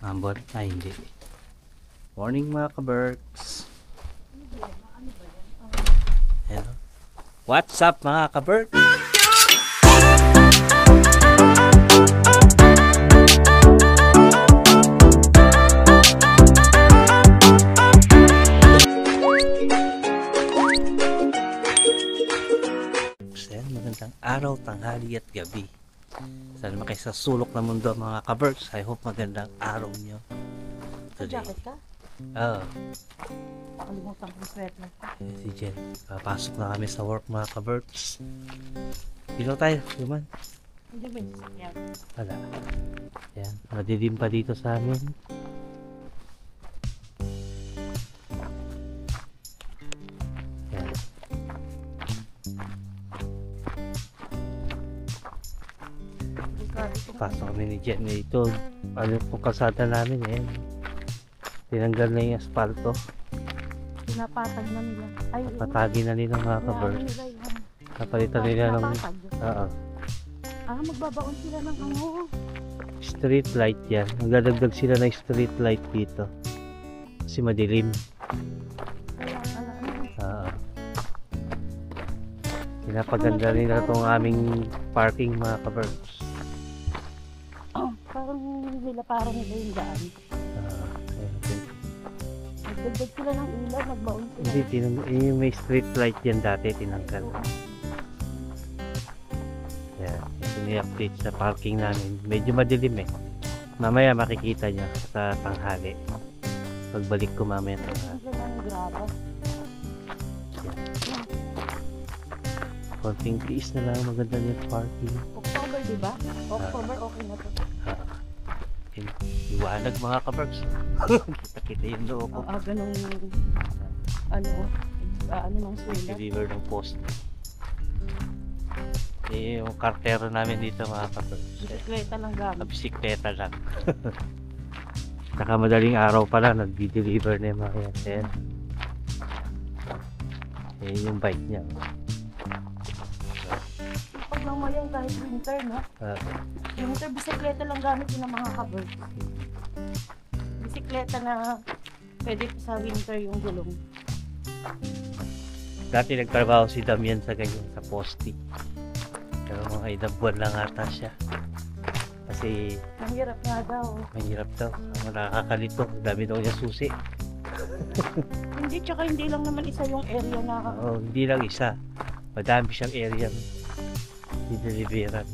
Ambot? Ay, hindi. Morning mga ka-Berks. Hello. What's up mga ka-Berks? Magandang araw, tanghali at gabi. Sana kayo sa sulok ng mundo mga ka-Berks. I hope magandang araw nyo today. Jacket ka? Oo. Nakalimutan ko yung sweater. Si Jen, papasok na kami sa work mga ka-Berks. Dito tayo, naman. Hindi ba yung sasakyan? Wala. Yan, madilim pa dito sa amin. Yan. Pasok kami ni Jen. Ito, ano po kalsada namin eh. Tinanggal na yung asfalto. Pinapatag na nila. Ay, Patagi na nila mga ka-Berks. Kapalitan nila ng... Oo. Magbabaon sila ng Street light yan. Nagdadagdag sila ng street light dito. Kasi madilim. Pinapaganda nila itong aming parking mga ka-Berks. Parang nila yung daan. Nagdagdag sila ng ilaw, nagbaon sila. Hindi, may street light yan dati, tinanggal. Yan, ito ni-update sa parking namin. Medyo madilim eh. Mamaya makikita nyo sa tanghali. Pagbalik ko mamaya tanghali. Konting tiis na lang, maganda yung parking. October, diba? October, okay na to. Iwanag mga ka-Berks. Kita yung loob ko. Ganong ng swela. Deliver ng post. Yung kartero namin dito mga ka-Berks. Bisikleta lang gamit. Bisikleta lang. Saka madaling araw pala nag-deliver na yung mga yan. Yung bike niya. Pag lang mo yan kahit winter, no? Winter, bisikleta lang gamit yun ng mga ka-Berks. Bisikleta na pwede sa winter yung gulong. Dati nagtrabaho si Damian sa ganyan, sa poste. Pero mga ilang buwan lang ata siya. Kasi mahirap nga daw. mahirap daw. Ang nakakalito. Dami daw niya susi. Hindi, tsaka hindi lang naman isa yung area na... Oo, hindi lang isa. Madami siyang area dineliveran.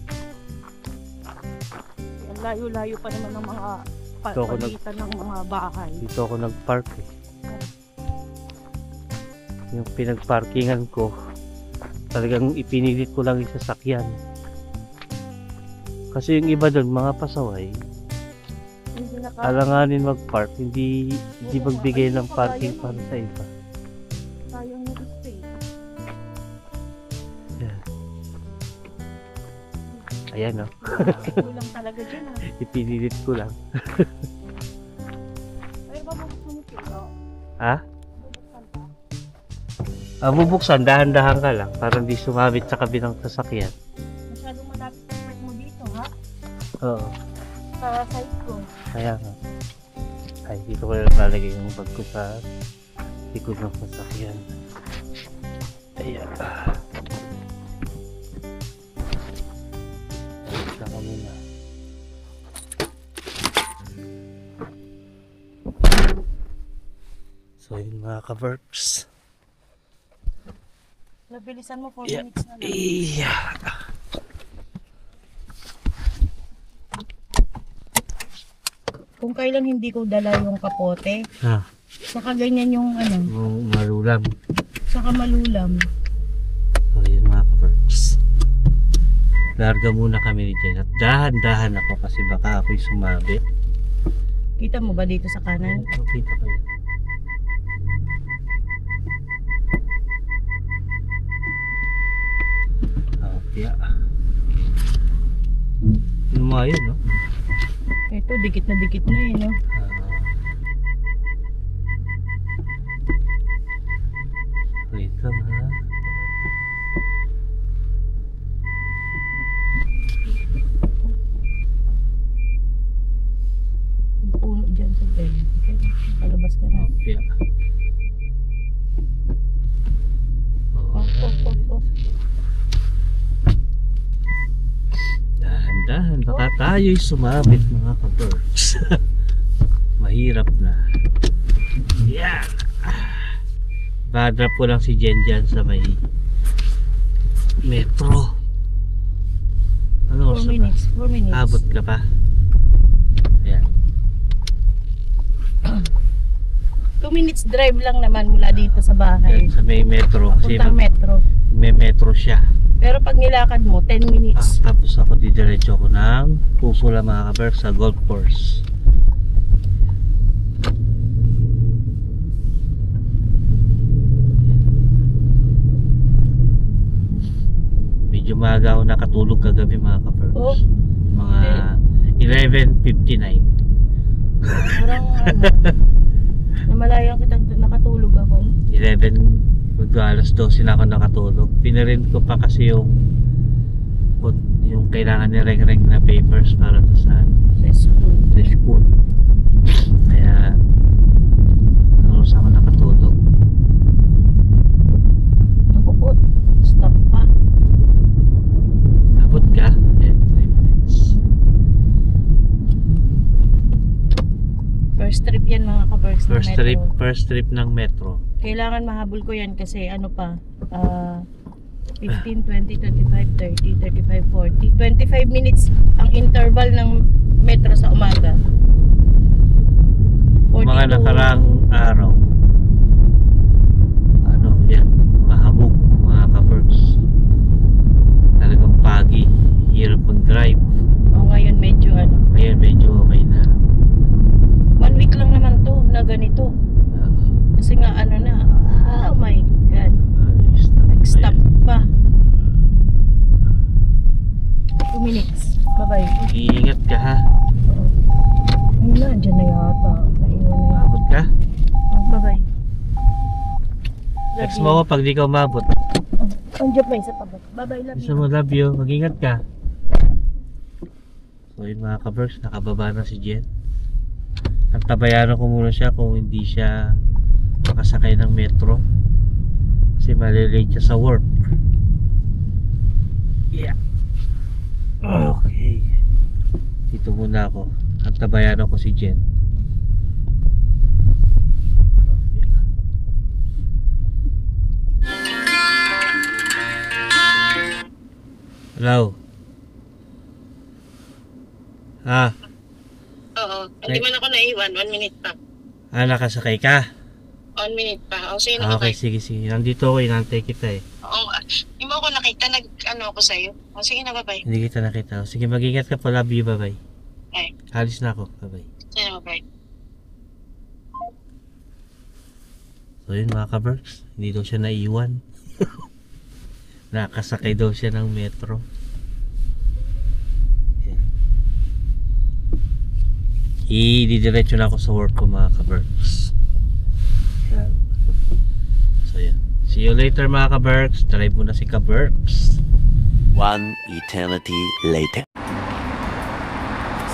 Ang layo-layo pa naman ng mga pagitan ng mga bahay. Dito ako nag-park eh. Yung pinag-parkingan ko, talagang ipinilit ko lang yung sasakyan. Kasi yung iba doon, mga pasaway, alanganin mag-park, hindi magbigay ng parking para sa iba. Sayang yung space. Yeah. Ayan o. Kulang talaga dyan ha. Ipinilit ko lang. Ay, babuksan mo sila. Ha? Bubuksan, dahan-dahan ka lang para hindi sumabit sa kabilang sasakyan. Masyadong malapit ang park mo dito ha? Oo. Sa side ko. Kaya nga. Ay, dito ko lang lalagay yung bag ko sa likod ng sasakyan. Ayan. Ayos lang kami na. So yun mga ka-Berks. Nabilisan mo 4 minutes na lang. Iya. Kung kailan hindi ko dala yung kapote, saka ganyan yung Malulam. saka malulam. So yun mga ka-Berks. Larga muna kami ni Jen at dahan-dahan ako kasi baka ako'y sumabit. Kita mo ba dito sa kanan? Kita ko yan. Yeah. Lumayo, no? Ito, dikit na eh, no? Wait lang, ha? Okay. Palabas ka na. Okay. Off. Dahan-dahan, baka tayo'y sumabit mga ka-birds. Mahirap na. Yeah. Badra po lang si Jen dyan sa may metro. Ano 4 minutes. 4 minutes. Abot ka pa. Ayan. 2 minutes drive lang naman mula dito sa bahay. Sa may metro. Kasi Puntang metro. may metro siya. Pero pag nilakad mo, 10 minutes. Tapos ako didiretso ko ng Pupula mga ka-birds sa golf course. Medyo maaga ako nakatulog kagabi mga ka-birds. Oh. Mga 11:59. Parang namalayang kitang nakatulog ako. 12 na ako nakatulog. Pinarin ko pa kasi yung kailangan ni Reng na papers para to sa school. Kaya oras ako nakatulog. Ako po, stop pa. Abot ka? Ayan, 3 minutes. First trip yan mga ka-Berks ng metro. First trip ng metro. Kailangan mahabol ko yan kasi ano pa, 15, 20, 25, 30, 35, 40. 25 minutes ang interval ng metro sa umaga. 42. Mga nakarang araw, ano yan, mahabog mga ka-birds. Talagang pagi, hirap mag-drive. O ngayon medyo ano. Ngayon medyo okay na. 1 week lang naman to na ganito. Kasi nga ano na, oh my god. Nag-stop pa. 2 minutes. Bye-bye. Mag-iingat ka ha. Ayun na, dyan na yata. Naiwan na yata. Abot ka. Bye-bye. Text mo ako pag di ka umabot. Andiyan pa isa pa. Bye-bye, love Gusto you. mo, love you. Mag-ingat ka. So yun mga ka-birds, nakababa na si Jen. Antabayaran ko muna siya kung hindi siya makasakay ng metro. Kasi malilate siya sa work. Yeah. Okay. Dito muna ako. Antabayaran ko si Jen. Hello. Oo. Hindi man ako naiwan. 1 minute pa. Nakasakay ka? 1 minute pa. O, sige Okay, sige. Nandito ako, inantay kita eh. Oo. Hindi mo ako nakita. Nag-ano ako sa'yo. O, sige na, bye-bye. Hindi kita nakita. Sige, mag-ingat ka pa. Love you, bye-bye. Bye. Alis na ako, bye-bye. Sige na, bye-bye. So yun mga ka-Berks, hindi daw siya naiwan. Nakasakay daw siya ng metro. Ididiretso na ako sa work ko mga ka-Berks. So yun. See you later mga ka-Berks. Drive muna si ka-Berks. One eternity later.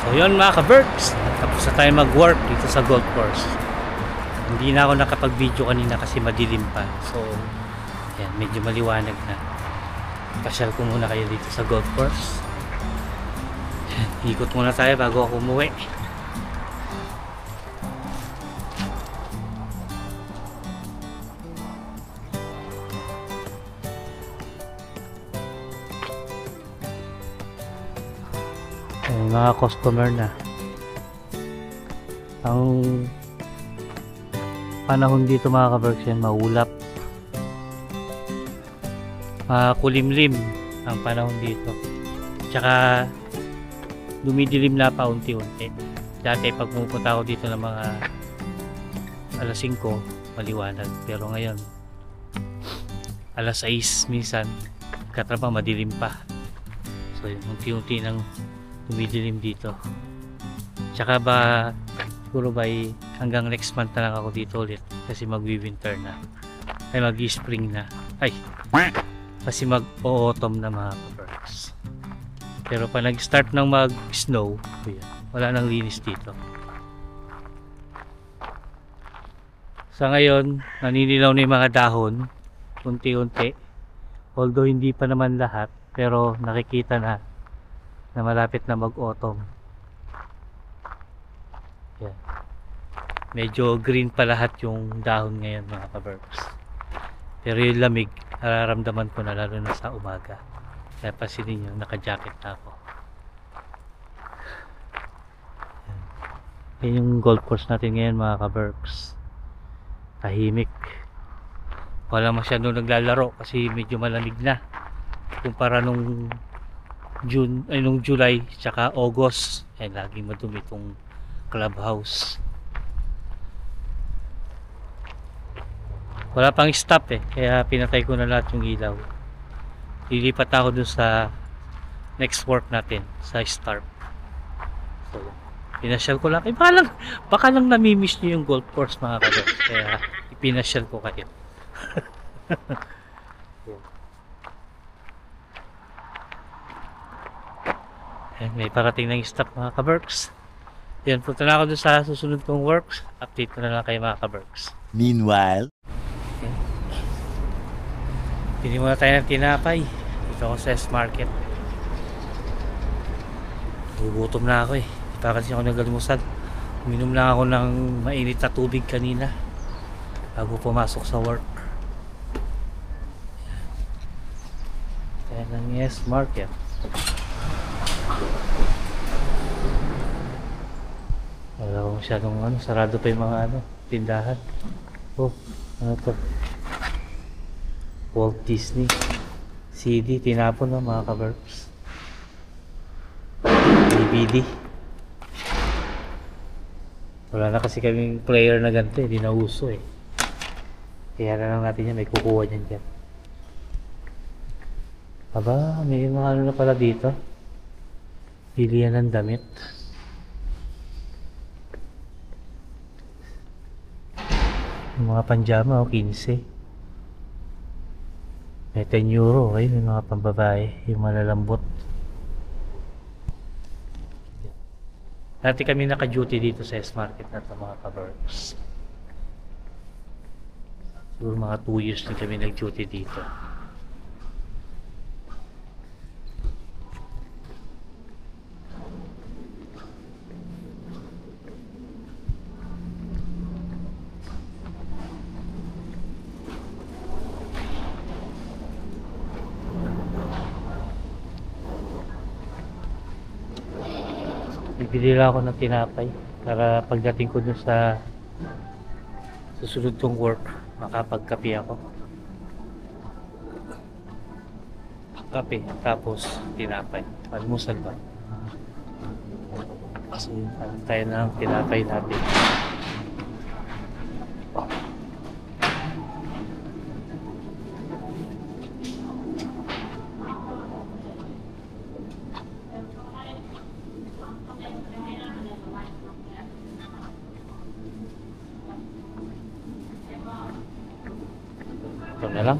So yun mga ka-Berks, tapos na tayo mag-work dito sa golf course. Hindi na ako nakapag-video kanina kasi madilim pa. So yan, medyo maliwanag na. Pasyal ko muna kayo dito sa golf course. Yan, ikot muna tayo bago ako umuwi. Ay, mga customer na. Ang panahon dito mga ka-Berks yan, maulap. Kulimlim ang panahon dito. Tsaka dumidilim na paunti-unti. Dati pag pumunta ako dito ng mga alas 5, maliwanag. Pero ngayon, alas 6 minsan, katrapa madilim pa. So yun, unti-unti nang dumidilim dito. Tsaka ba siguro by hanggang next month na lang ako dito ulit kasi magwi-winter na. Ay mag-spring na. Ay. Kasi mag-autumn na mga ka-Berks. Pero pag nag-start ng mag-snow, wala nang linis dito. Sa ngayon, naninilaw na yung mga dahon, unti-unti. Although hindi pa naman lahat, pero nakikita na malapit na mag-autumn. Yan. Medyo green pa lahat yung dahon ngayon mga kaberks. Pero yung lamig, nararamdaman ko na lalo na sa umaga. Kaya pasinin nyo, naka-jacket na ako. Yan yung golf course natin ngayon mga kaberks. Tahimik. Wala masyadong naglalaro kasi medyo malamig na. Kumpara nung nung July tsaka August. Ay laging madumi itong clubhouse. Wala pang stop kaya pinatay ko na lahat yung ilaw. Lilipat ako dun sa next work natin sa start. So, pinasyal ko lang. Baka lang namimiss nyo yung golf course mga kabos. Kaya ipinasyal ko kayo. May parating ng stop mga kaberks. Yan, punta na ako dun sa susunod kong works. Update ko na lang kayo mga kaberks. Meanwhile, Pili muna tayo ng tinapay. Dito ako sa S-Market. Gugutom na ako Di pa kasi ako nag-almusal. Uminom lang ako ng mainit na tubig kanina bago pumasok sa work. Yan ang S-Market. Wala ko masyadong sarado pa yung mga tindahan. Oh, ano to? Walt Disney CD, tinapon na mga kaberks. DVD. Wala na kasi kaming player na ganito hindi na uso Kaya na lang natin yan, may kukuha dyan dyan. Aba, may mga na pala dito. Pilihan ng damit. Yung mga panjama 15. May 10 euro may mga pambabae, yung malalambot. Dati kami naka-duty dito sa S-Market na ito mga kaberks. Siguro mga 2 years na kami nag-duty dito. Bibili lang ako ng tinapay para pagdating ko dun sa susunod kong work makapagkape ako. Kape tapos tinapay. Almusal ba? Kasi tayo na ang tinapay natin. Ito na lang.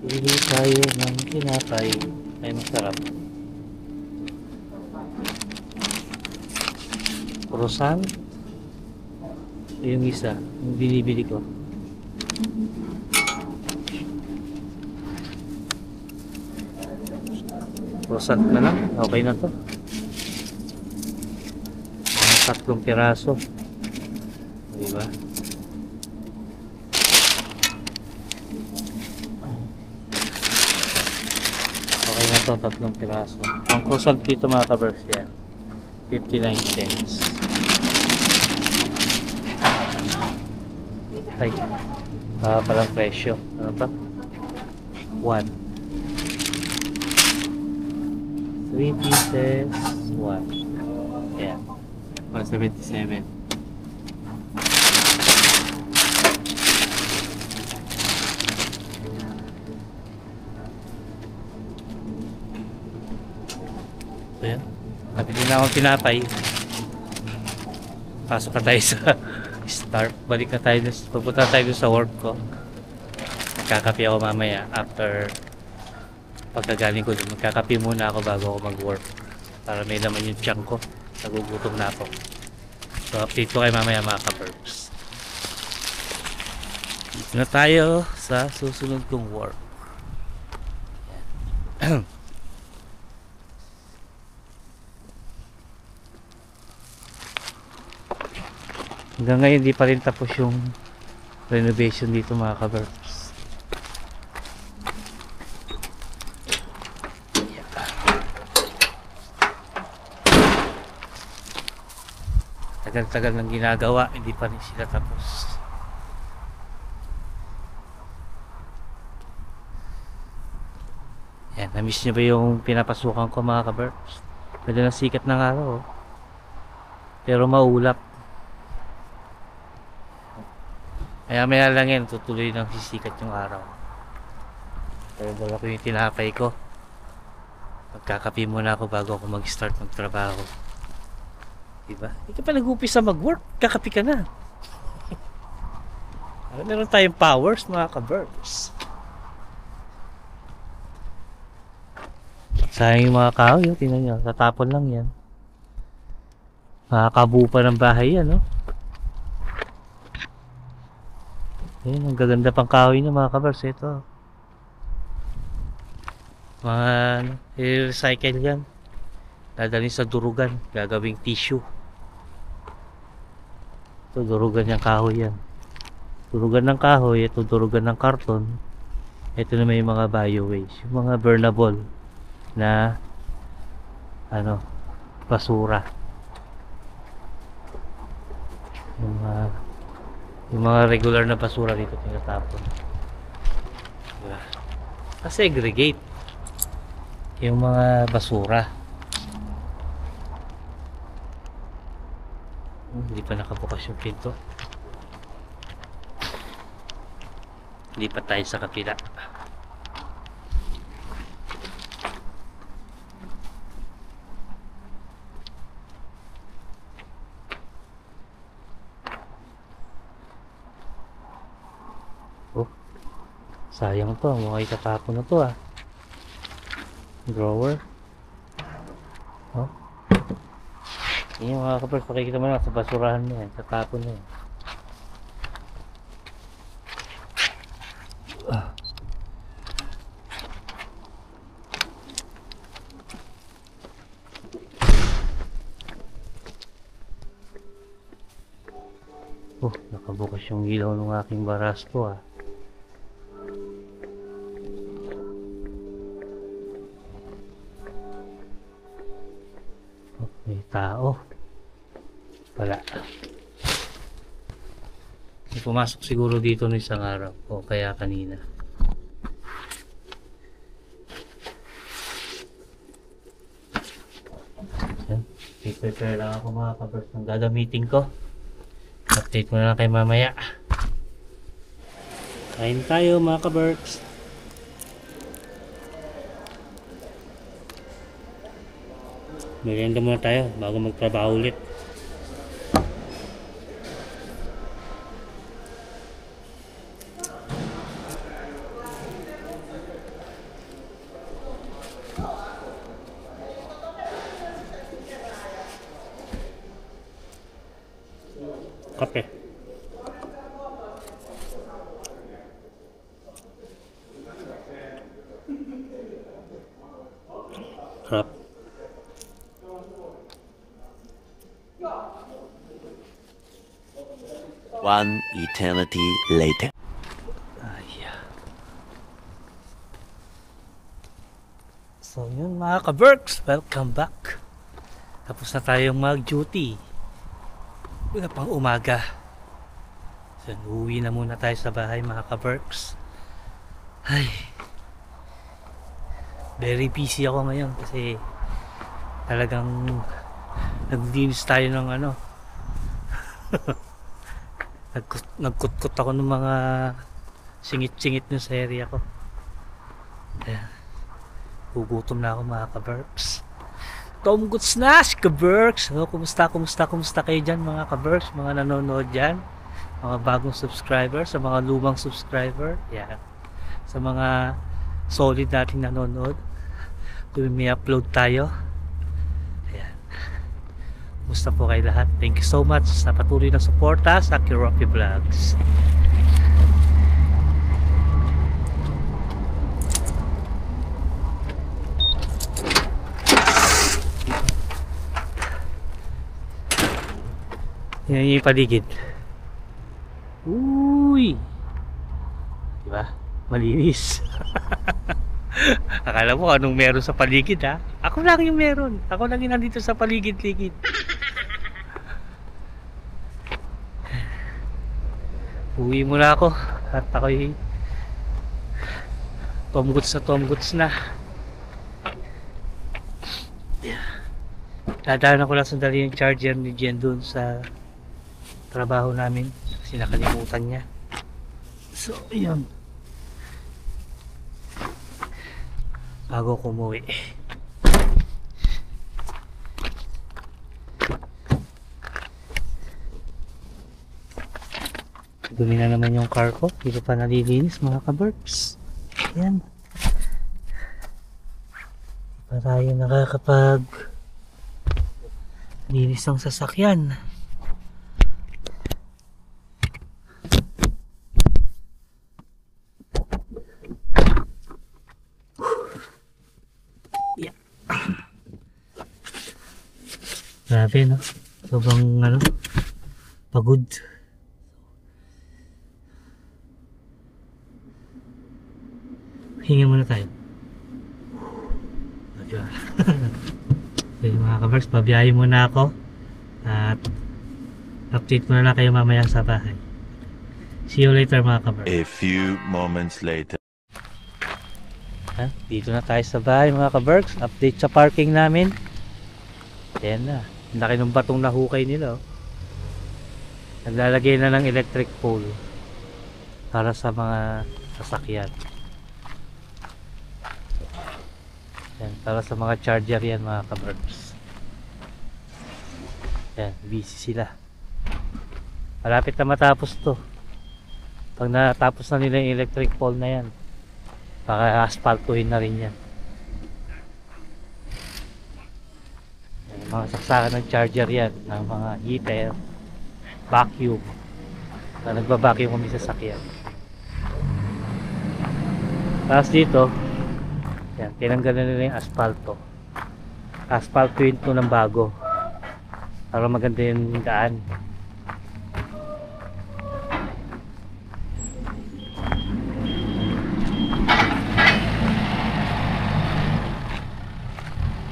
Pili tayo ng tinapay. Ay masarap. Croissant. Yung isa, yung binibili ko. Croissant na lang, okay na to. 3 piraso. Diba? Okay na to, 3 piraso. Ang croissant dito mga kabers yan, 59 cents. Ay, palang presyo. Ano ba? 1. 3 pieces, 1. Yeah, 177. So yan, nabili na akong tinapay. Pasok na tayo sa start. Balik na tayo, pupunta tayo sa work ko. Magkakape ako mamaya after pagkagaling ko dun. Magkakape muna ako bago ako mag-work para may laman yung tiyan ko. Nagugutom na ako. So update ko kayo mamaya mga ka-Berks. Dito na tayo sa susunod kong work. Hanggang ngayon di pa rin tapos yung renovation dito mga ka-Berks. Tagal-tagal ng ginagawa, hindi pa rin sila tapos. Yan, na-miss nyo ba yung pinapasukan ko mga ka-Berks? Medyo na sikat ng araw, oh. Pero maulap. Maya lang yan, tutuloy ng sisikat yung araw. Pero dala ko yung tinapay ko. Magkakape muna ako bago ako mag-start magtrabaho. Diba? Hindi ka pa nag-upisa mag-work, kakape ka na. Meron tayong powers mga ka-Berks. Sayang yung mga kahoy, tingnan nyo, tatapon lang yan. Makakabuo pa ng bahay yan, no? Ayun, ang gaganda pang kahoy na mga ka-Berks. Ito mga i-recycle yan, dadalhin sa durugan, gagawing tissue. Ito durugan yung kahoy yan, durugan ng kahoy. Ito durugan ng karton. Ito na may mga bio waste, yung mga burnable na basura, yung mga regular na basura dito tinatapon. Diba? Segregate yung mga basura. Hindi pa nakabukas yung pinto. Hindi pa tayo sa kapila. Sayang to, mukhang itatapon na to ah. Drawer. Oh. Yan yung mga ka-Berks, pakikita mo na sa basurahan na yan, tatapon na yan. Oh, nakabukas yung ilaw ng aking barasto ah. May tao wala. May pumasok siguro dito ng isang araw o kaya kanina. Yan, prepare lang ako mga ka-Berks ng gagamitin ko. Update mo na lang kayo mamaya. Kain tayo mga ka-Berks. Merienda muna tayo bago magtrabaho ulit. Kape. Sarap. One eternity later. So yun mga ka-Berks, welcome back. Tapos na tayong mag-duty. Una pang umaga. So uuwi na muna tayo sa bahay mga ka-Berks. Ay, very busy ako ngayon kasi talagang naglinis tayo ng nagkutkot ako ng mga singit-singit na sa area ko. Ayan. Gugutom na ako mga ka-Berks. Tom Goods na si ka-Berks. So, kumusta kayo dyan mga ka-Berks, mga nanonood dyan, mga bagong subscriber, sa mga lumang subscriber. Yan. sa mga solid nating nanonood. Tuwing may upload tayo. Ayan. Musta po kayo lahat? Thank you so much sa patuloy na suporta sa Kiropi Vlogs. Yan yung paligid. Uy! Diba? Malinis. Akala mo anong meron sa paligid, ha? Ako lang yung meron. Ako lang yung nandito sa paligid-ligid. Uwi muna ako. At ako'y tomguts na. Dadaan ako lang sandali yung charger ni Jen dun sa trabaho namin kasi nakalimutan niya. So, yun. Bago ko umuwi. Dumi na naman yung car ko. Hindi pa nalilinis mga ka-burps. Ayan. Pa tayo nakakapag linis ng sasakyan. Yeah. Grabe, no? Sobrang pagod. Hinga muna tayo. Diba? So mga kabarks, pabiyahe muna ako at update muna lang kayo mamaya sa bahay. See you later mga kabarks. A few moments later. Dito na tayo sa bahay mga kabarks. Update sa parking namin. Ayan na. Laki ng batong nahukay nila. Oh. Naglalagay na ng electric pole para sa mga sasakyan. Yan, para sa mga charger yan mga kabarks. Yan, busy sila. Malapit na matapos to. Pag natapos na nila yung electric pole na yan, baka asphaltuhin na rin yan. Yan, mga saksakan ng charger yan, ng mga heater, vacuum. Na nagbabacuum kami sa sakyan. Tapos dito, yan, tinanggal na nila yung asfalto. Asfalto yun to ng bago. Para maganda yung daan.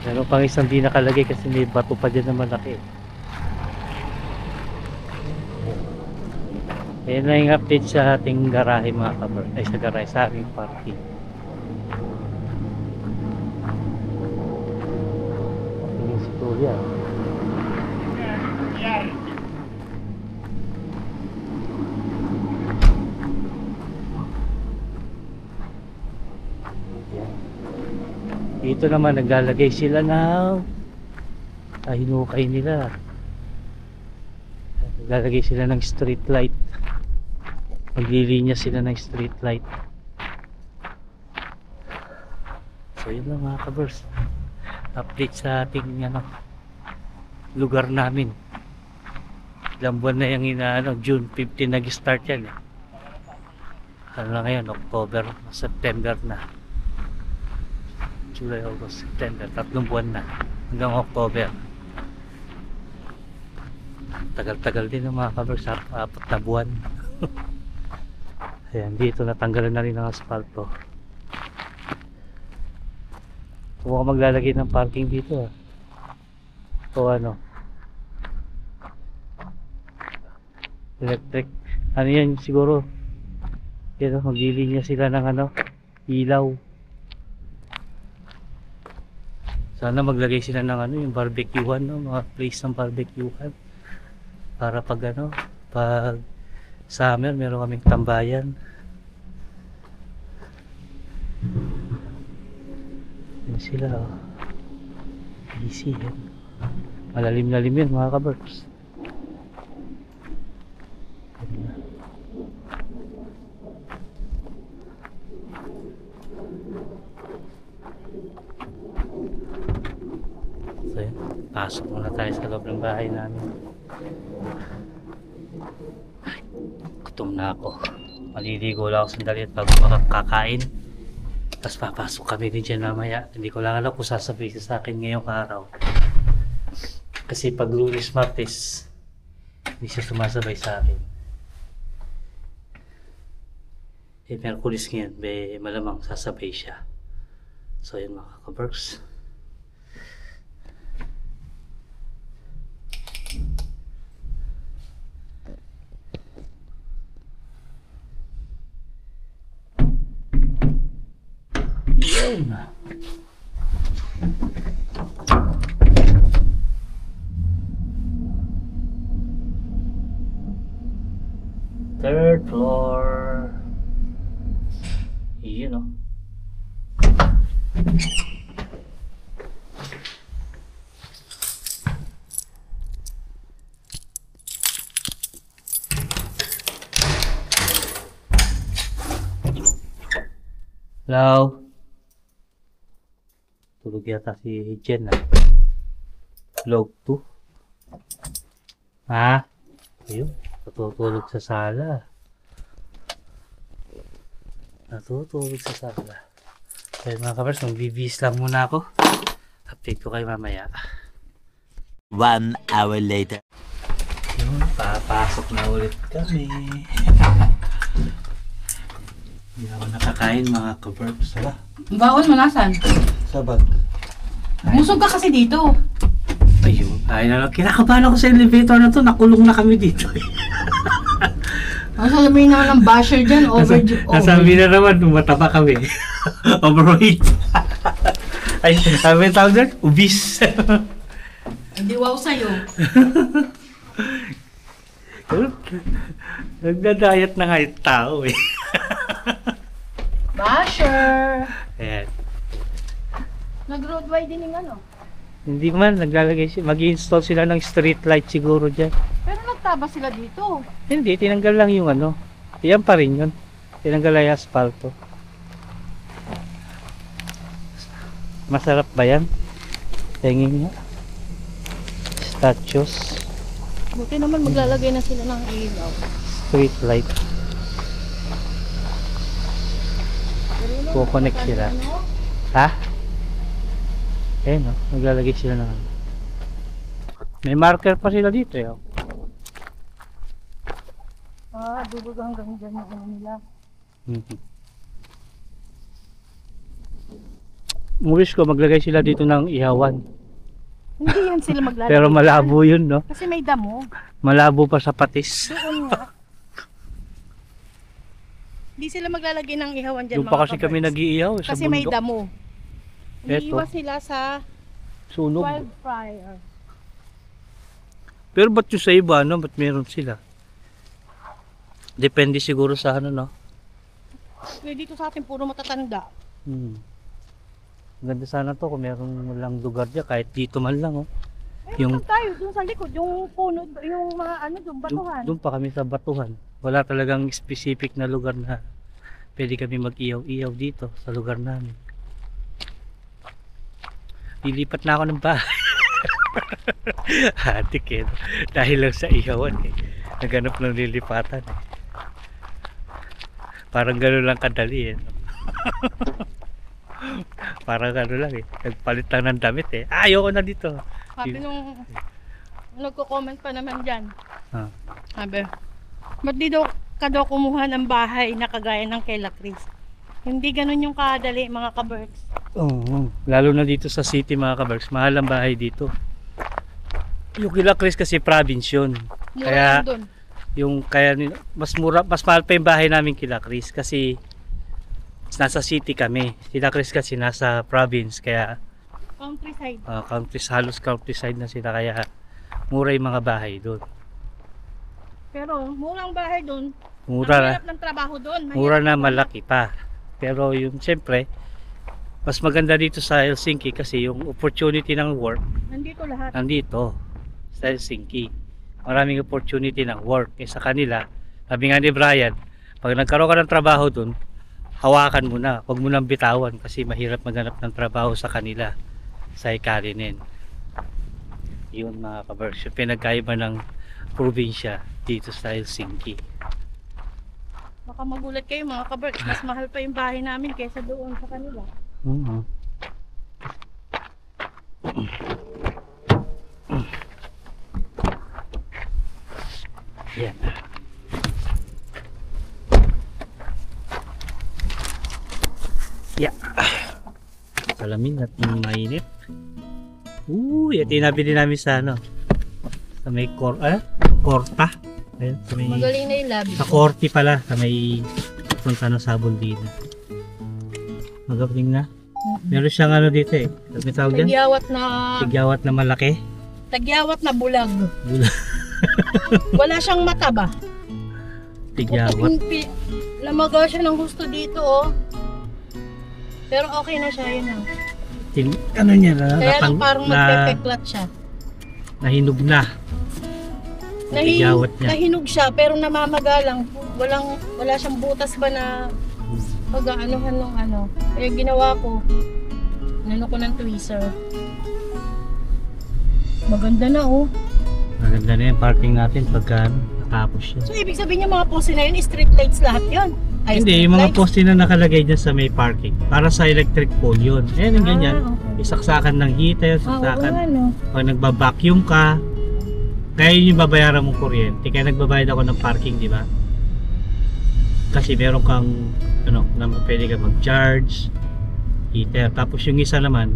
Meron pang isang di nakalagay kasi may bato pa dyan na malaki. Ayan na yung update sa ating garahe mga kabar. Ay sa garahe, sa aming parking. Yan. Dito naman naglalagay sila ng hinukay nila. Naglalagay sila ng street light. Maglilinya sila ng street light. So yun lang mga kabers. Update sa ating lugar namin. Ilang buwan na yung June 15 nag-start yan eh. Ano na ngayon, October, September na. July, August, September, 3 buwan na hanggang October. Tagal-tagal din ng mga kabers, 4 na buwan. Ayan, dito natanggalan na rin ng asfalto. Mukhang maglalagay ng parking dito. O electric. Ano yan siguro? Yan, maglilinya sila ng ilaw. Sana maglagay sila ng yung barbecuehan, mga place ng barbecuehan. Para pag pag summer meron kaming tambayan. Yan sila, busy yan. Malalim-lalim yan mga kabarks. Pasok muna tayo sa loob ng bahay namin. Ay, gutom na ako. Maliligo lang ako sandali at bago makakain. Tapos papasok kami din dyan mamaya. Hindi ko lang alam kung sasabihin sa akin ngayong araw. Kasi pag Lunes, Martes, hindi siya sumasabay sa akin. Eh, Merkulis ngayon, malamang sasabay siya. So yun mga kaberks. Yun. Third floor. Yun o. Hello? Tulog yata si Jen ah. Log 2. Ha? Ayun, natutulog sa sala. Natutulog sa sala. Kaya mga kabers, magbibis lang muna ako. Update ko kayo mamaya. 1 hour later. Yun, papasok na ulit kami. Hindi ako nakakain mga kabers. Hala, Baon mo nasan? sabat. Musog ka kasi dito. Ayun, ay na lang. Kinakabahan ako sa elevator na to. Nakulong na kami dito. Ang sasabihin naman ng basher dyan, Nasabi na naman, mataba kami. Overweight. Ay, sabi yung tawag doon? Ubis. Hindi wow sa'yo. Nagda-diet na nga yung tao eh. Basher! Ayan. Nag-road widening ano? Hindi man, naglalagay siya. Mag-i-install sila ng street light siguro dyan. Pero nagtaba sila dito. Hindi, tinanggal lang yung ano. Yan pa rin yun. Tinanggal lang yung asfalto. Masarap ba yan? Tingin nga. Statues. Buti naman maglalagay na sila ng ilaw. Street light. Kukonect sila. Ha? Eh no, naglalagay sila ng ano. May marker pa sila dito eh. Dugog hanggang dyan yung ano nila. Wish ko maglagay sila dito ng ihawan. Hindi yan sila maglalagay. Pero malabo yun, no? Kasi may damo. Malabo pa sa patis. Doon nga. Hindi sila maglalagay ng ihawan dyan Doon pa kasi kami nag-iihaw sa kasi may bundok. damo. Eto. Iiwas sila sa Sunog. wildfire. Pero ba't yung sa iba, no? Ba't meron sila? Depende siguro sa ano, no? Kaya dito sa atin puro matatanda. Ganda sana to kung meron lang lugar dyan, kahit dito man lang, oh. Yung tayo dun sa likod, yung puno, yung mga ano, yung batuhan. Doon pa kami sa batuhan. Wala talagang specific na lugar na pwede kami mag-iyaw-iyaw dito sa lugar namin. Lilipat na ako ng bahay. Hatik eh. Dahil lang sa iyawan eh. Naghanap ng lilipatan eh. Parang gano'n lang kadali eh. Parang gano'n lang eh. Nagpalit lang ng damit eh. Ayoko na dito. Sabi nung nagko-comment pa naman dyan. Ah. Sabi, ba't di daw ka daw kumuha ng bahay na kagaya ng kay La Cris? Hindi ganun yung kadali mga kaberks. Oo. Lalo na dito sa city mga kaberks. Mahal ang bahay dito. Yung kila Chris kasi province yun. Mura Kaya lang dun. mas mura, mas mahal pa yung bahay namin kila Chris kasi nasa city kami. Sila Chris kasi nasa province kaya Countryside. halos countryside na sila kaya mura yung mga bahay doon. Pero murang bahay dun. Mura Ang na, hirap ng trabaho dun. mura na malaki pa. Pero yung siyempre mas maganda dito sa Helsinki kasi yung opportunity ng work Nandito lahat. nandito sa Helsinki. Maraming opportunity ng work. Eh sa kanila, sabi nga ni Brian, pag nagkaroon ka ng trabaho dun, hawakan mo na. Huwag mo nang bitawan kasi mahirap maghanap ng trabaho sa kanila sa Ikalinen. Yun mga kabarks, yung pinagkaiba ng probinsya dito sa Helsinki. Baka magulat kayo mga kabarks, mas mahal pa yung bahay namin kaysa doon sa kanila. Yan. Yeah. Salamin at mainit. Uy, ito yung nabili namin sa ano. Sa may Korta. Ayun, sa may Magaling na yung labi. sa Korti pala, sa may punta ng sabon dito. Magaling na. Meron siyang ano dito eh. Sabi tawag dyan? Tigyawat na malaki. Tagyawat na bulag. Bulag. Wala siyang mata ba? Tigyawat. Lamaga siya ng gusto dito oh. Pero okay na siya, yun lang. Ano niya na? Kaya lang parang magpepeklat siya. Nahinog na. Tigyawat niya. Nahinog siya pero namamaga lang. Wala siyang butas ba na pag-aanuhan ng ano. Kaya ginawa ko, nano ko ng tweezer. Maganda na oh. Maganda na yung parking natin pagka natapos siya. So ibig sabihin yung mga poste na yun, street lights lahat yun? Ay, Hindi, street yung mga lights? poste na nakalagay dyan sa may parking. Para sa electric pole yun. Ayan yung ganyan. Okay. Isaksakan ng heater, Oo saksakan. nga no. Pag nagba-vacuum ka, kaya yun yung babayaran mong kuryente. Kaya nagbabayad ako ng parking, di ba? Kasi meron kang, ano, na pwede ka mag-charge, heater. Tapos yung isa naman,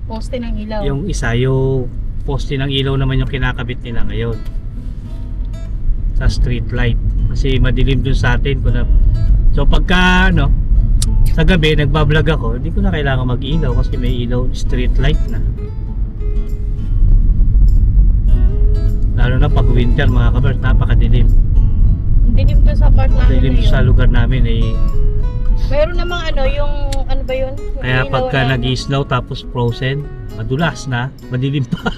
Poste ng ilaw. yung isa, yung poste ng ilaw naman yung kinakabit nila ngayon. Sa street light. Kasi madilim dun sa atin. So pagka, ano, sa gabi, nagbablog ako, hindi ko na kailangan mag-ilaw kasi may ilaw, street light na. Lalo na pag winter mga kabers, napakadilim. Dilim to sa part namin Dilim ngayon. sa lugar namin eh. Meron namang ano, yung ano ba yun? Yung Kaya ilaw pagka na- nag-snow tapos frozen, madulas na, madilim pa.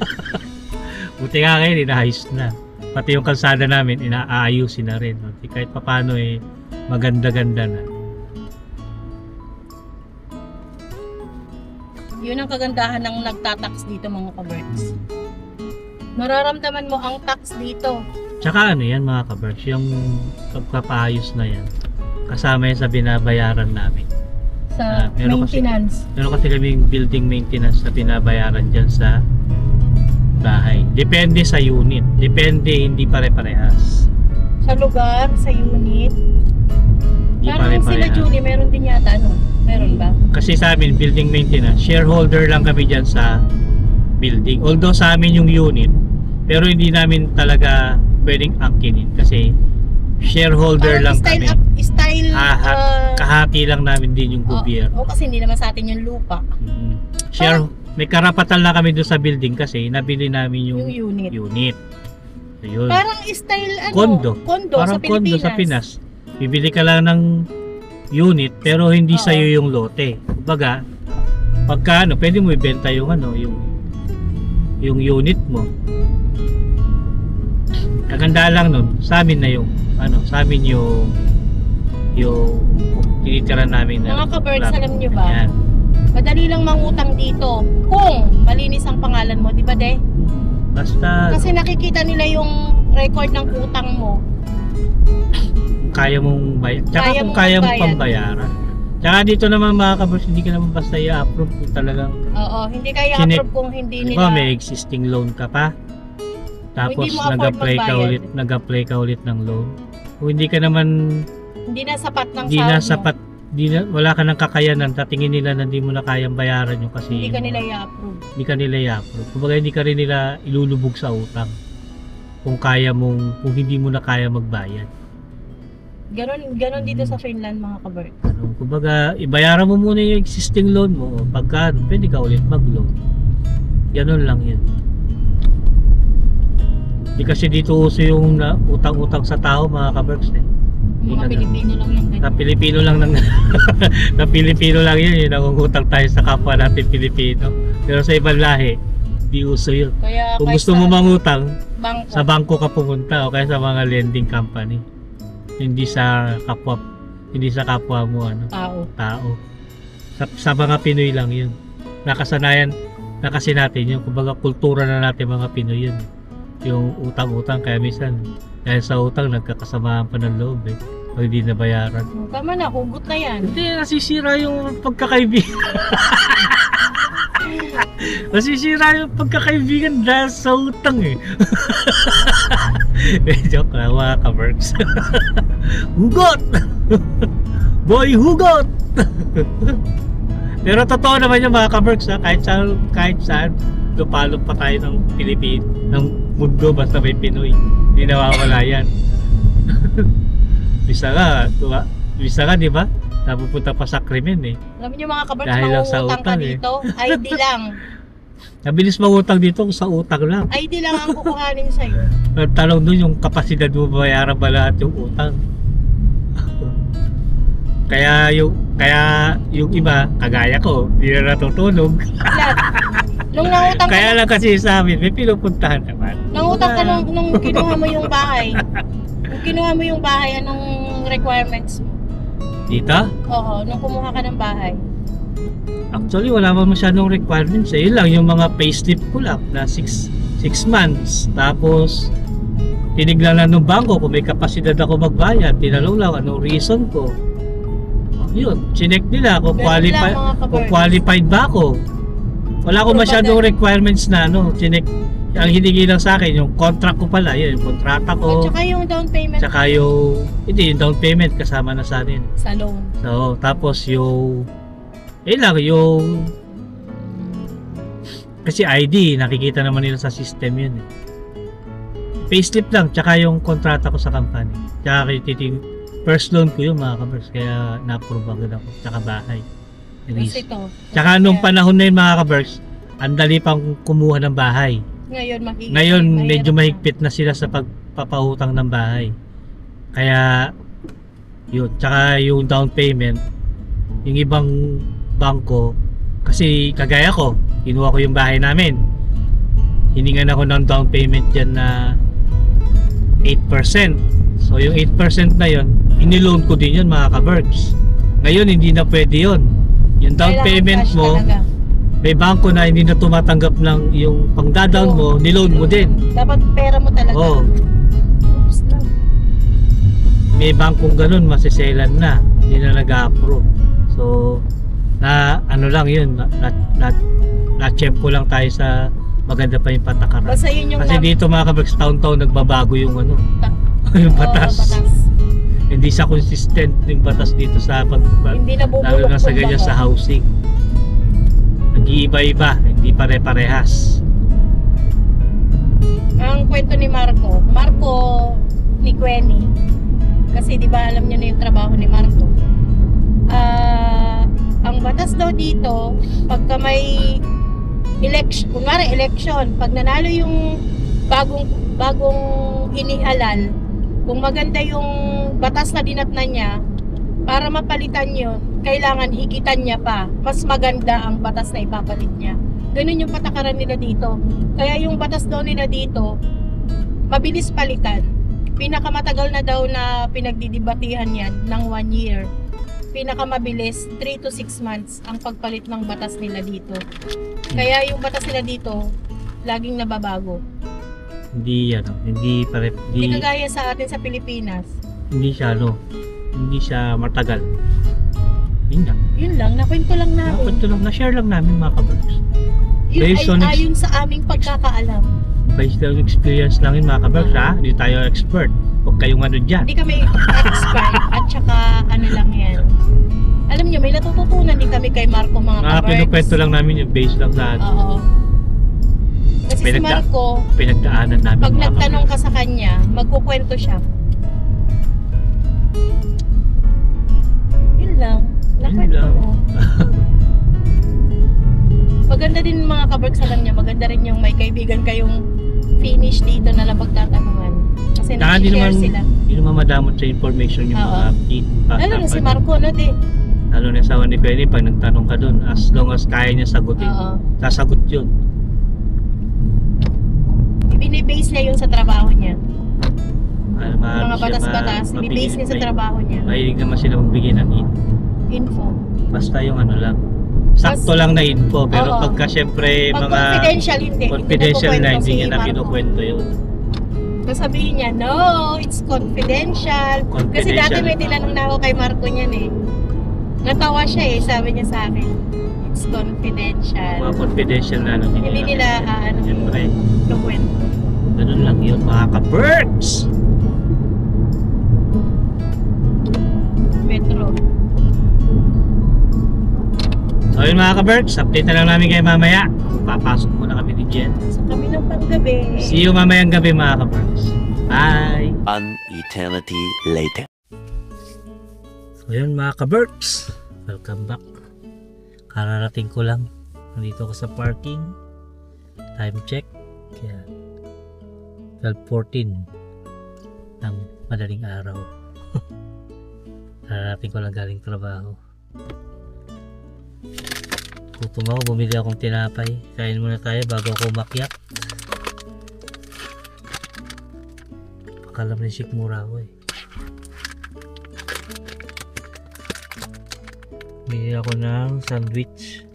Buti nga ngayon, inaayos na. Pati yung kalsada namin, inaayusin na rin. Kahit papano eh, maganda-ganda na. Yun ang kagandahan ng nagtatax dito mga kaberts. Mararamdaman mo ang tax dito. Tsaka ano yan mga kabers, yung pagpapaayos na yan, kasama yan sa binabayaran namin. Sa meron kasi- maintenance. Meron kasi kaming building maintenance na binabayaran dyan sa bahay. Depende sa unit. Depende, hindi pare-parehas. Sa lugar, sa unit. Hindi Parang sila pare-parehas. Julie, meron din yata ano? Meron ba? Kasi sa amin, building maintenance, shareholder lang kami dyan sa building. Although sa amin yung unit, pero hindi namin talaga pwedeng angkinin kasi shareholder lang style kami. Style, Kahati lang namin din yung gobyerno. kasi hindi naman sa atin yung lupa. May karapatan lang kami doon sa building kasi nabili namin yung Yung unit. unit. So, yun. Parang style ano? Kondo. Kondo Parang sa kondo Pilipinas. sa Pinas. Bibili ka lang ng unit pero hindi Oo. sa'yo yung lote. Kumbaga, pagka ano, pwede mo ibenta yung ano, yung unit mo. Kaganda lang nun, sa amin na yung ano, sa amin yung tinitira namin na Mga ka-birds, flat. alam nyo ba? Ayan. Madali lang mangutang dito kung malinis ang pangalan mo, di ba de? Basta Kasi nakikita nila yung record ng utang mo. kaya mong bayad. Tsaka Kaya kung mong kaya mong magbayad. pambayaran. Tsaka dito naman mga kabers, hindi ka naman basta i-approve kung talagang Oo, hindi kaya Sinek- approve kung hindi di nila. ba may existing loan ka pa. Tapos Hindi mo afford nag-apply ka magbayad. ulit, ng loan. Kung hindi ka naman Hindi na sapat ng hindi sahod na mo. sapat, wala ka ng kakayanan, tatingin nila na hindi mo na kayang bayaran yung kasi Hindi ka nila i-approve. hindi ka nila i-approve. Kumbaga hindi ka rin nila ilulubog sa utang. Kung hindi mo na kaya magbayad. Ganon dito sa Finland mga ka-birds. Ano, kumbaga, ibayaran mo muna yung existing loan mo. Pagka, pwede ka ulit mag-loan. Ganon lang yun. Di kasi dito uso yung utang-utang sa tao, mga kaberks eh. Hindi Mga ka na- Pilipino lang yung ganyan. Na Pilipino lang na Pilipino lang yun, yung nangungutang tayo sa kapwa natin Pilipino. Pero sa ibang lahi, di uso yun. Kaya Kung kahit gusto sa mo mangutang, bangko, sa bangko ka pumunta o kaya sa mga lending company. Hindi sa kapwa mo ano, tao. tao. Sa mga Pinoy lang yun. Nakasanayan na kasi natin yung kumbaga kultura na natin mga Pinoy yun. Yung utang-utang kaya minsan dahil sa utang nagkakasamaan pa ng loob eh. Pag hindi nabayaran. Tama na, hugot na yan. Hindi, nasisira yung pagkakaibigan. Nasisira yung pagkakaibigan dahil sa utang eh. Joke lang mga ka-Berks. Hugot! Boy, hugot! Pero totoo naman yung mga ka-Berks ha, kahit saan lupalop pa tayo ng Pilipino, ng mundo basta may Pinoy. Hindi nawawala yan. Bisa ka, di ba? Napupunta pa sa krimen eh. Alam niyo mga kabarks, Dahil lang sa mangungutang ka utang, eh. dito. ID lang. Nabilis mangutang dito kung sa utang lang. ID lang ang kukuhanin sa'yo. Ang tanong doon yung kapasidad mo bayaran ba lahat yung utang. kaya yung iba, kagaya ko, hindi na natutulog. Lahat. Nung nangutang ka, Kaya lang kasi sa amin, may pinupuntahan naman. nangutang ka nung kinuha mo yung bahay. Nung kinuha mo yung bahay, anong requirements mo? Dito? Oo, nung kumuha ka ng bahay. Actually, wala pa masyadong requirements. Yun lang, yung mga payslip ko lang na 6 months. Tapos, tinignan lang ng bangko kung may kapasidad ako magbayad. Tinanong lang anong reason ko. Yun, chinek nila kung, Ganun lang, mga kung kabarks. qualified ba ako. Wala akong masyadong requirements na ano, chinek. Ang hiningi lang sa akin, yung contract ko pala, yun, yung kontrata At ko. saka yung down payment Tsaka yung down payment kasama na sa atin. sa loan. So, tapos yung kasi ID, nakikita naman nila sa system yun eh. Payslip lang, tsaka yung kontrata ko sa company. Tsaka first loan ko yung mga kabers, kaya na-approve agad ako, tsaka bahay. Tapos ito. Tsaka nung panahon na yun mga kabers, ang dali pang kumuha ng bahay. Ngayon medyo mahigpit na sila sa pagpapahutang ng bahay. Kaya yun, tsaka yung down payment, yung ibang bangko, kasi kagaya ko, kinuha ko yung bahay namin. Hiningan ako ng down payment dyan na 8%. So yung 8% na yun, iniloan ko din yun mga ka-Berks. Ngayon hindi na pwede yun. Yung down Kailangan payment cash mo, talaga. may bangko na hindi na tumatanggap ng yung pang-down mo, niloan mo din. Dapat pera mo talaga. Oh, Oops lang. may bangkong ganun, masiselan na, hindi na nag-approve. So, na ano lang yun, na-tsempo lang tayo sa maganda pa yung patakaran. Basta yun yung Kasi dito mga kaberks, taon-taon nagbabago yung ano, yung batas. Hindi siya consistent yung batas dito sa Hindi na lalo na sa ganyan sa housing. Nag-iiba-iba, hindi pare-parehas. Ang kwento ni Marco ni Quenny, kasi di ba alam niyo na yung trabaho ni Marco. Ang batas daw dito, pagka may election, kunwari election, pag nanalo yung bagong inihalal, kung maganda yung batas na dinatnan niya, para mapalitan yun, kailangan higitan niya pa. Mas maganda ang batas na ipapalit niya. Ganun yung patakaran nila dito. Kaya yung batas daw nila dito, mabilis palitan. Pinakamatagal na daw na pinagdidibatihan yan ng 1 year. Pinakamabilis 3 to 6 months ang pagpalit ng batas nila dito. Kaya yung batas nila dito, laging nababago. Hindi Hindi kagaya sa atin sa Pilipinas. hindi siya matagal. Yun lang, nakwento lang namin. Na-share lang namin mga kaberks. Yun Based on ay ayon sa aming pagkakaalam. Based on experience lang yun mga kaberks ha, hindi tayo expert. Huwag kayong ano dyan. Hindi kami expert at saka ano lang yan. Alam nyo, may natututunan din kami kay Marco mga kaberks. Pinukwento lang namin yung based lang sa Oo. Kasi si Marco, pinagdaanan namin pag mga nagtanong kaberks. ka sa kanya, magkukwento siya. Yun lang. Nakwento lang. ko. Maganda din mga kaberks, alam niya, maganda rin yung may kaibigan kayong finish dito na napagtatanungan. Kasi Saka nag-share sila. Hindi naman madamot sa information yung Oo. mga update. Lalo na si Marco, no, din. Lalo na sa ni Benny, pag nagtanong ka doon, as long as kaya niya sagutin, Oo. sasagot yun. Binibase niya yun sa trabaho niya. Mga Batas-batas, binibase niya sa trabaho niya. Mahilig naman sila magbigay ng Info. basta yung ano lang, sakto lang na info. Pero Oo. pagka syempre Pag mga confidential, hindi. confidential na, hindi niya na Marco. kinukwento yun. Sasabihin niya, no, it's confidential. Kasi Confidential. dati may tinanong na ako kay Marco niyan eh. Natawa siya eh, sabi niya sa akin, it's confidential. Mga confidential na, ano, Hindi nila, Siyempre, kwento. ganun lang yun mga ka-birds. Metro. So yun mga ka-birds, update na lang namin kayo mamaya. Papasok muna kami ni Jen. So kami ng panggabi. See you mamayang gabi mga ka-birds. Bye! One eternity later. So yun mga ka-birds, welcome back. Kararating ko lang. Nandito ako sa parking. Time check. Kaya 12:14 ng madaling araw. Kararating ko lang galing trabaho. Gutom ako, bumili akong tinapay. Kain muna tayo bago ako umakyat. Akala mo ni sikmura ako eh. Bili ako ng sandwich.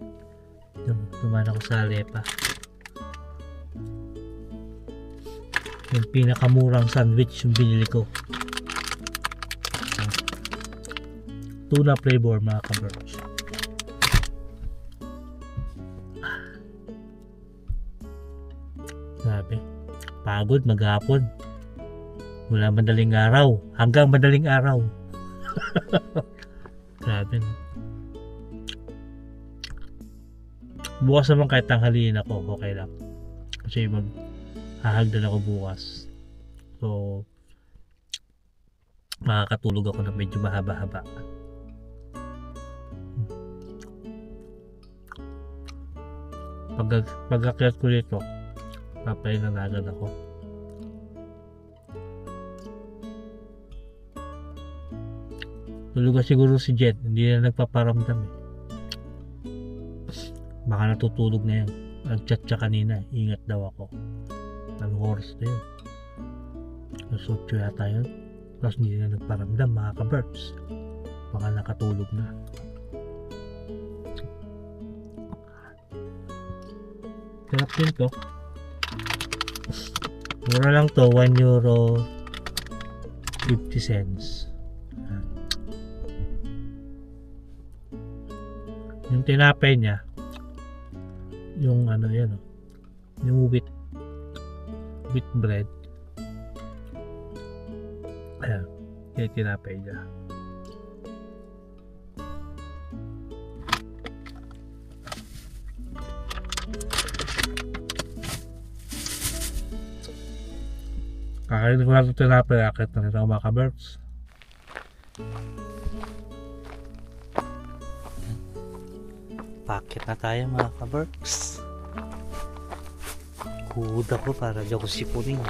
Tumaan ako sa Alepa. Yung pinakamurang sandwich yung binili ko. Tuna flavor mga ka-birds. Grabe. Pagod maghapon. Mula madaling araw hanggang madaling araw. Grabe no. Bukas naman kahit tanghaliin ako, okay lang. Kasi maghahagdan ako bukas. So, makakatulog ako na medyo mahaba-haba. Pag-akyat ko dito, papainanagan ako. Tulog siguro si Jet, hindi na nagpaparamdam eh. Baka natutulog na yan. Nag-chat siya kanina, ingat daw ako. Anong oras na yun? Alas 8 yata yun. Tapos hindi na nagparamdam mga ka-birds. Baka nakatulog na. Sarap din to. Mura lang to, €1.50. Yung tinapay niya, yung ano yan, yung wheat bread. Ayan, yung tinapay niya. Kakainin ko lang ito tinapay, akit na rin ako mga ka-birds. Pakit na tayo mga ka-birds. Kuhod ako para di ako sipunin.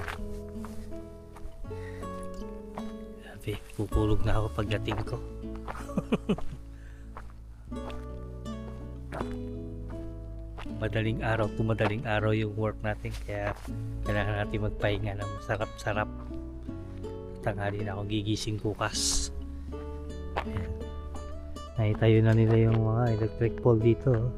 Grabe, tutulog na ako pagdating ko. Madaling araw yung work natin, kaya kailangan natin magpahinga ng masarap-sarap. Tanghali na ako gigising bukas. Ayan. Naitayo na nila yung mga electric pole dito.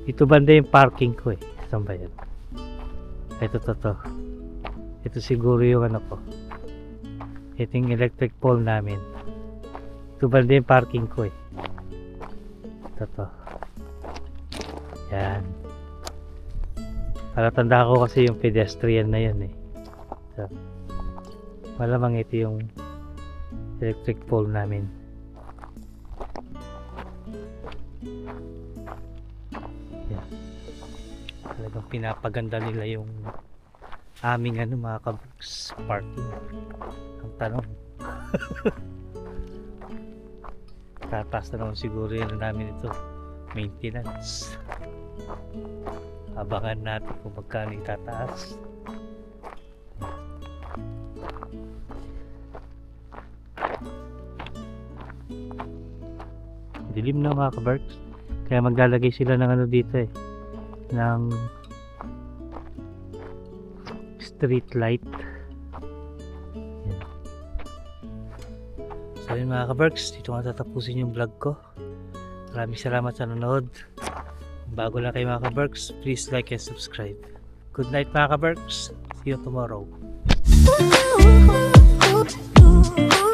Ito banda yung parking ko eh. Saan ba yan? Ito to. Ito siguro yung ano ko. Ito yung electric pole namin. Ito banda yung parking ko eh. Ito. Yan. Para tanda ko kasi yung pedestrian na yun eh. So, malamang ito yung electric pole namin. Yan. Talagang pinapaganda nila yung aming mga ka-birds parking. Ang tanong. Tataas na naman siguro yun namin ito. Maintenance. Abangan natin kung magkano itataas. Dilim na mga ka-birds. Kaya maglalagay sila ng dito eh. Ng street light. Yan. So yun mga ka-Berks, dito nga tatapusin yung vlog ko. Maraming salamat sa nanonood. Kung bago lang kayo mga ka-Berks, please like and subscribe. Good night mga ka-Berks. See you tomorrow. Ooh, ooh, ooh, ooh.